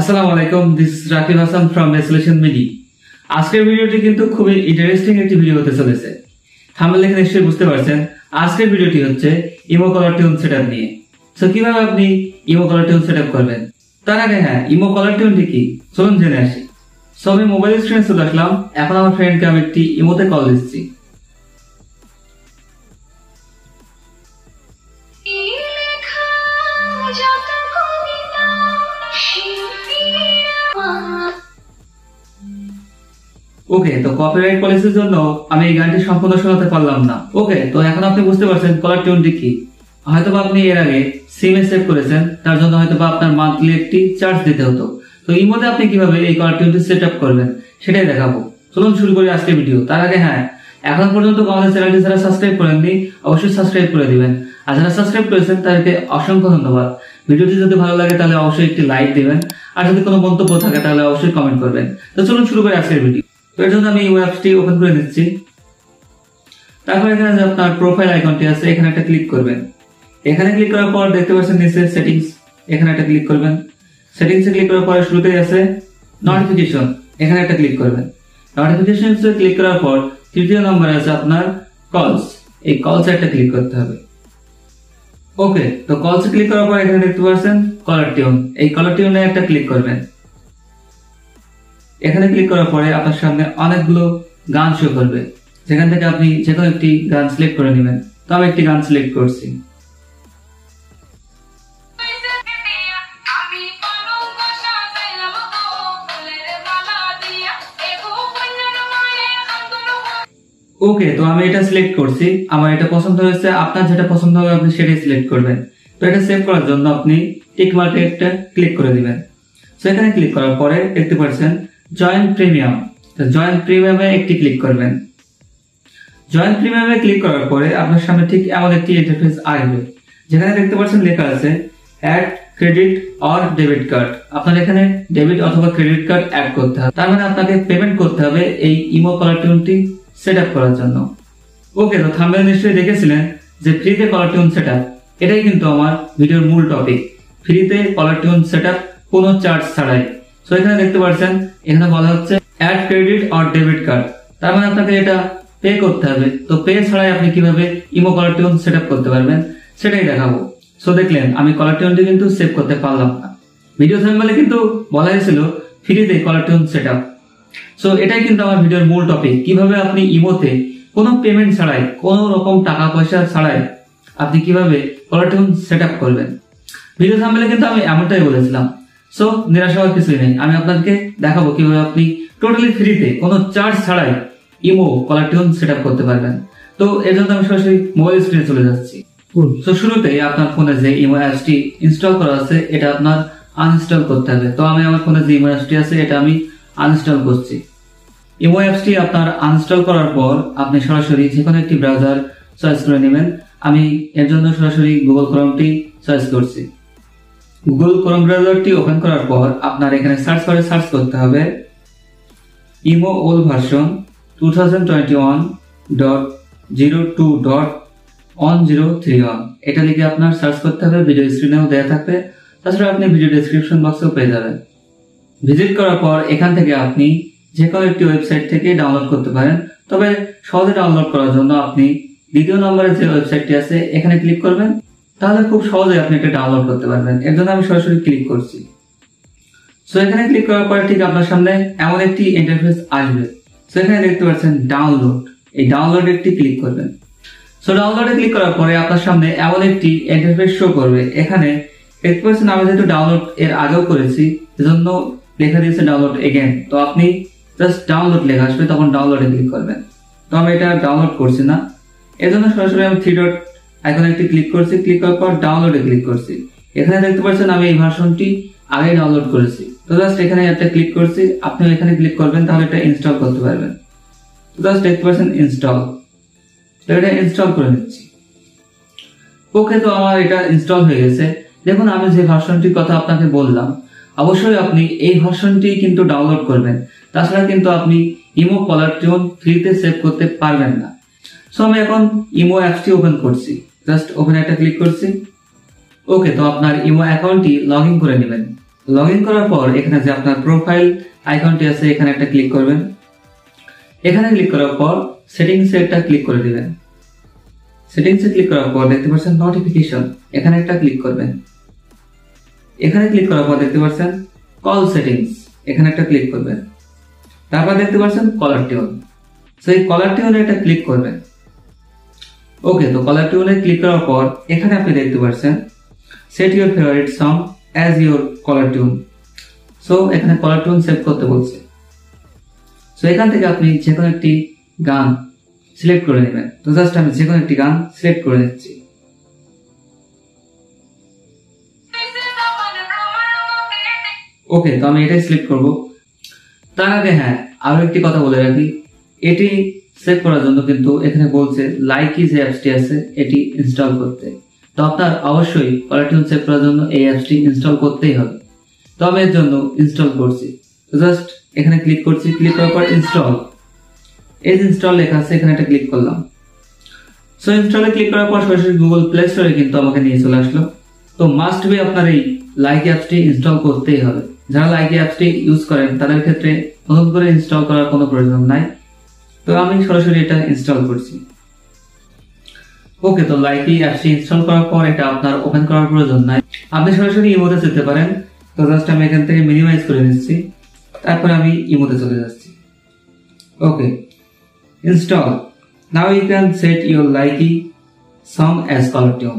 আসসালামু আলাইকুম, this is Rakib Hasan from resolution media. আজকের ভিডিওটি কিন্তু খুবই ইন্টারেস্টিং একটি ভিডিও হতে চলেছে। থাম্বনেল দেখে নিশ্চয়ই বুঝতে পারছেন আজকের ভিডিওটি হচ্ছে ইমো কলার টিউন সেটআপ নিয়ে। সো কিভাবে আপনি ইমো কলার টিউন সেটআপ করবেন, তার আগে ইমো কলার টিউনটি কি চলুন জেনে আসি। সো আমি মোবাইল স্ক্রিনে চলে আসলাম। এখন আমার ফ্রেন্ডকে আমি একটি ইমোতে কল দিচ্ছি। ওকে, তো কপিরাইট পলিসির জন্য আমি এই গানটি সম্পূর্ণ শোনাতে পারলাম না। ওকে, তো এখন আপনি বুঝতে পারছেন কলার টিউনটি কি। হয়তোবা আপনি এর আগে সিমে সেভ করেছেন, তার জন্য হয়তোবা আপনার মান্থলি একটি চার্জ দিতে হতো। তো এই মধ্যে আপনি কিভাবে এই কলার টিউনটি সেট আপ করবেন সেটাই দেখাবো। চলুন শুরু করি আজকের ভিডিও। তার আগে এখন পর্যন্ত আমাদের চ্যানেলটি যারা সাবস্ক্রাইব করেননি অবশ্যই সাবস্ক্রাইব করে দিবেন, আর যারা সাবস্ক্রাইব করেছেন তাদেরকে অসংখ্য ধন্যবাদ। ভিডিওটি যদি ভালো লাগে তাহলে অবশ্যই একটি লাইক দিবেন, আর যদি কোনো মন্তব্য থাকে তাহলে অবশ্যই কমেন্ট করবেন। তো চলুন শুরু করি আজকের ভিডিও। তো এর জন্য আমি ওয়েবটি ওপেন করে নিচ্ছি। তারপর এখানে যে আপনার প্রোফাইল আইকনটি আছে এখানে একটা ক্লিক করবেন। এখানে ক্লিক করার পর দেখতে পাচ্ছেন নিচে সেটিংস, এখানে একটা ক্লিক করবেন। সেটিংসে ক্লিক করার পর শুরুতেই আছে নোটিফিকেশন, এখানে একটা ক্লিক করবেন। নোটিফিকেশনসে ক্লিক করার পর তৃতীয় নম্বরে আছে আপনার কলস, এই কলসে একটা ক্লিক করতে হবে। ওকে, তো কলসে ক্লিক করার পর এখানে দেখতে পাচ্ছেন কলার টিউন, এই কলার টিউনে একটা ক্লিক করবেন। এখানে ক্লিক করার পরে আপনার সামনে অনেকগুলো গান শো করবে, যেখান থেকে আপনি যে কোনো একটি গান সিলেক্ট করে নেবেন। তো আমি একটি গান সিলেক্ট করছি। ওকে, তো আমি এটা সিলেক্ট করছি, আমার এটা পছন্দ হয়েছে। আপনার যেটা পছন্দ হবে আপনি সেটাই সিলেক্ট করবেন। তো এটা সেভ করার জন্য আপনি টিক মার্কে একটা ক্লিক করে দিবেন। তো এখানে ক্লিক করার পরে দেখতে পাচ্ছেন জয়েন প্রিমিয়াম, তো জয়েন প্রিমিয়ামে একটি ক্লিক করবেন। জয়েন প্রিমিয়ামে ক্লিক করার পরে আপনার সামনে ঠিক এমন একটি ইন্টারফেস আসবে, যেখানে দেখতে পাচ্ছেন লেখা আছে add credit or debit card. আপনার এখানে ডেবিট অথবা ক্রেডিট কার্ড অ্যাড করতে হবে, তার মানে আপনাকে পেমেন্ট করতে হবে এই ইমো কলার টিউনটি সেট আপ করার জন্য। ওকে, তো থাম্বনেল নিশ্চয়ই দেখেছিলেন যে ফ্রিতে কলার টিউন সেট আপ, এটাই কিন্তু আমার ভিডিওর মূল টপিক। ফ্রিতে কলার টিউন সেট আপ কোনো চার্জ ছাড়াই। তো এখানে দেখতে পাচ্ছেন এখানে বলা হচ্ছে add credit or debit card, তার মানে আপনাকে এটা পে করতে হবে। তো পে ছাড়াই আপনি কিভাবে ইমো কলার টিউন সেট আপ করতে পারবেন সেটাই দেখাবো। সো দেখলেন আমি কলার টিউনটি কিন্তু সেভ করতে পারলাম না। ভিডিও থাম্বনেলে কিন্তু বলা হয়েছিল ফ্রিতে caller tune set up. So এটাই কিন্তু আমার ভিডিওর মূল টপিক, কিভাবে আপনি ইমোতে কোনো পেমেন্ট ছাড়াই, কোনো রকম টাকা পয়সা ছাড়াই আপনি কিভাবে কলার টিউন সেট আপ করবেন। ভিডিও থাম্বনেলে কিন্তু আমি এমনটাই বলেছিলাম। সো নিরাশ হওয়ার কিছুই নেই, আমি আপনাদেরকে দেখাবো কিভাবে আপনি টোটালি ফ্রিতে কোনো চার্জ ছাড়াই ইমো কলার টিউন সেট আপ করতে পারবেন। তো এর জন্য আমি সরাসরি মোবাইল স্ক্রিনে চলে যাচ্ছি। তো শুরুতেই আপনার ফোনে যে ইমো অ্যাপসটি ইনস্টল করা আছে এটা আপনার আনইনস্টল করতে হবে। তো আমি আমার ফোনে যে ইমো অ্যাপসটি আছে এটা আমি আনইনস্টল করছি। ইমো অ্যাপসটি আপনার আনইনস্টল করার পর আপনি সরাসরি যে কোনো একটি ব্রাউজার চয়েস করে নেবেন। আমি এর জন্য সরাসরি গুগল ক্রোমটি চয়েস করছি। গুগল ক্রোম ব্রাউজারটি ওপেন করার পর আপনার এখানে সার্চ করে সার্চ করতে হবে ইমো ওল্ড ভার্সন 2021.02.1031। এটা লিখে আপনার সার্চ করতে হবে, ভিডিও স্ক্রিনেও দেওয়া থাকবে, তাছাড়া আপনি ভিডিও ডেসক্রিপশন বক্সেও পেয়ে যাবেন। ভিজিট করার পর এখান থেকে আপনি যে কোনো একটি ওয়েবসাইট থেকে ডাউনলোড করতে পারেন, তবে সহজে ডাউনলোড করার জন্য আপনি দ্বিতীয় নম্বরে যে ওয়েবসাইটটি আছে এখানে ক্লিক করবেন, তাহলে খুব সহজে আপনি এটা ডাউনলোড করতে পারবেন। এর জন্য আমি সরাসরি ক্লিক করছি। সো এখানে ক্লিক করার পরে ঠিক আপনার সামনে এমন একটি ইন্টারফেস আসবে। সো এখানে দেখতে পাচ্ছেন ডাউনলোড, এই ডাউনলোড একটি ক্লিক করবেন। সো ডাউনলোডে ক্লিক করার পরে আপনার সামনে এমন একটি ইন্টারফেস শো করবে। এখানে দেখতে পাচ্ছেন আমি যেহেতু ডাউনলোড এর আগেও করেছি এজন্য লেখা দিয়েছে ডাউনলোড এগেন। তো আপনি জাস্ট ডাউনলোড লেখা আসবে, তখন ডাউনলোডে ক্লিক করবেন। তো আমি এটা ডাউনলোড করছি না, এর জন্য সরাসরি আমি 3 ডট আইকনে একটি ক্লিক করছি। ক্লিক করার পর ডাউনলোডে ক্লিক করছি। এখানে দেখতে পাচ্ছেন আমি এই ভার্সনটি আগে ডাউনলোড করেছি। তো জাস্ট এখানে একটা ক্লিক করছি, আপনি এখানে ক্লিক করবেন তাহলে এটা ইনস্টল করতে পারবেন। তো জাস্ট দেখতে পাচ্ছেন ইনস্টল, তো এটা ইনস্টল করে নিচ্ছি। ওকে, তো আমার এটা ইনস্টল হয়ে গেছে। দেখুন আমি যে ভার্সনটির কথা আপনাকে বললাম, অবশ্যই আপনি এই ভার্সনটি কিন্তু ডাউনলোড করবেন, তাছাড়া কিন্তু আপনি ইমো কলার টিউন ফ্রিতে সেভ করতে পারবেন না। সো আমি এখন ইমো অ্যাপসটি ওপেন করছি, জাস্ট ওপেন একটা ক্লিক করছি। ওকে, তো আপনার ইমো অ্যাকাউন্টটি লগ ইন করে নেবেন। লগ ইন করার পর এখানে যে আপনার প্রোফাইল আইকনটি আছে এখানে একটা ক্লিক করবেন। এখানে ক্লিক করার পর সেটিংসে একটা ক্লিক করে দিবেন। সেটিংসে ক্লিক করার পর দেখতে পাচ্ছেন নোটিফিকেশন, এখানে একটা ক্লিক করবেন। এখানে ক্লিক করার পর দেখতে পাচ্ছেন কল সেটিংস, এখানে একটা ক্লিক করবেন। তারপর দেখতে পাচ্ছেন কলার টিউন, সেই কলার টিউনে একটা ক্লিক করবেন। ওকে, তো কলার টিউনে ক্লিক করার পর এখানে আপনি দেখতে পাচ্ছেন set your favourite song as your caller tune. So এখানে কলার টিউন সেভ করতে বলছে। সো এখান থেকে আপনি যে কোনো একটি গান সিলেক্ট করে নেবেন। তো জাস্ট আমি যে কোনো একটি গান সিলেক্ট করে নিচ্ছি। ওকে, তো আমি এটাই সিলেক্ট করব। তার আগে হ্যাঁ, আরো একটি কথা বলে রাখি, এটি সেভ করার জন্য কিন্তু এখানে বলছে লাইকি যে অ্যাপসটি আছে এটি ইনস্টল করতে। তো আপনার অবশ্যই কলার টিউন সেভ করার জন্য এই অ্যাপসটি ইনস্টল করতেই হবে। তো আমি এর জন্য ইনস্টল করছি। তো জাস্ট এখানে ক্লিক করছি, ক্লিক করার পর ইনস্টল, এই ইনস্টল লেখা আছে এখানে একটা ক্লিক করলাম। সো ইনস্টলে ক্লিক করার পর সরাসরি গুগল প্লে স্টোরে কিন্তু আমাকে নিয়ে চলে আসলো। তো মাস্ট বি আপনার এই লাইকি অ্যাপসটি ইনস্টল করতেই হবে। যারা লাইকি অ্যাপসটি ইউজ করেন তাদের ক্ষেত্রে নতুন করে ইনস্টল করার কোনো প্রয়োজন নাই। তো আমি সরাসরি এটা ইনস্টল করছি। ওকে, তো লাইকি অ্যাপসটি ইনস্টল করার পর এটা আপনার ওপেন করার প্রয়োজন নাই, আপনি সরাসরি ইমোতে যেতে পারেন। তো জাস্ট আমি এখান থেকে মিনিমাইজ করে নিচ্ছি, তারপরে আমি ইমোতে চলে যাচ্ছি। Okay, install. Now you can set your Likee song as caller tune.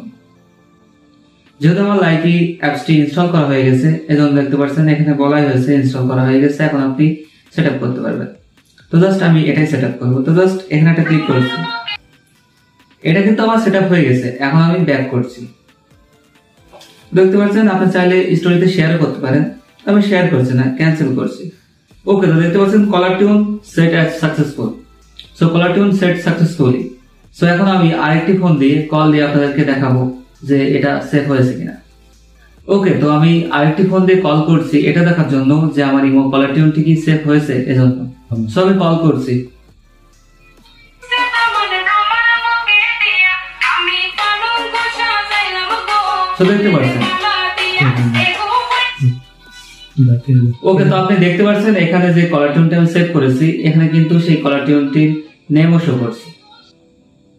যেহেতু আমার লাইকি অ্যাপসটি ইনস্টল করা হয়ে গেছে, এজন্য দেখতে পাচ্ছেন এখানে বলাই হয়েছে ইনস্টল করা হয়ে গেছে, এখন আপনি সেট আপ করতে পারবেন। তো জাস্ট আমি এটাই সেট আপ করবো। তো জাস্ট এখানে একটা ক্লিক করছি, এটা কিন্তু আমার সেট আপ হয়ে গেছে। এখন আমি ব্যাক করছি। দেখতে পাচ্ছেন আপনি চাইলে স্টোরিতে শেয়ারও করতে পারেন, আমি শেয়ার করছি না, ক্যান্সেল করছি। ওকে, তো দেখতে পাচ্ছেন কলার tune set as successful. So কলার টিউন সেট সাকসেসফুলি। সো এখন আমি আরেকটি ফোন দিয়ে কল দিয়ে আপনাদেরকে দেখাবো যে এটা সেভ হয়েছে কিনা। ওকে, তো আমি আরেকটি ফোন দিয়ে কল করছি এটা দেখার জন্য যে আমার ইমো কলার টিউনটি কি সেভ হয়েছে এজন্য। সো আমি কল করছি। তো দেখতে পাচ্ছেন, ওকে, তো আপনি দেখতে পাচ্ছেন এখানে যে কলার টিউনটি আমি সেভ করেছি এখানে কিন্তু সেই কলার টিউনটির নেমও শো করছে।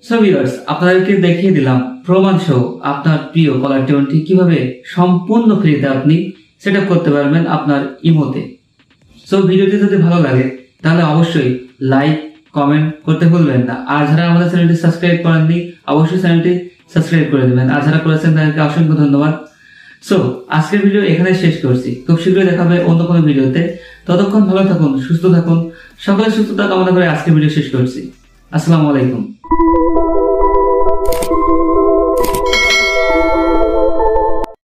সো ভিউয়ার্স, আপনাদেরকে দেখিয়ে দিলাম প্রমাণ সহ আপনার প্রিয় কলার টিউনটি কিভাবে সম্পূর্ণ ফ্রিতে আপনি সেট আপ করতে পারবেন আপনার ইমোতে। সো ভিডিওটি যদি ভালো লাগে তাহলে অবশ্যই লাইক কমেন্ট করতে ভুলবেন না। আর যারা আমাদের চ্যানেলটি সাবস্ক্রাইব করেননি অবশ্যই চ্যানেলটি সাবস্ক্রাইব করে দেবেন। আর যারা করেছেন তাদেরকে অসংখ্য ধন্যবাদ। সো আজকের ভিডিও এখানে শেষ করছি, খুব শীঘ্রই দেখা হবে অন্য কোনো ভিডিওতে। ততক্ষণ ভালো থাকুন, সুস্থ থাকুন, সকলের সুস্থতা কামনা করে আজকের ভিডিও শেষ করছি। আসসালামু আলাইকুম।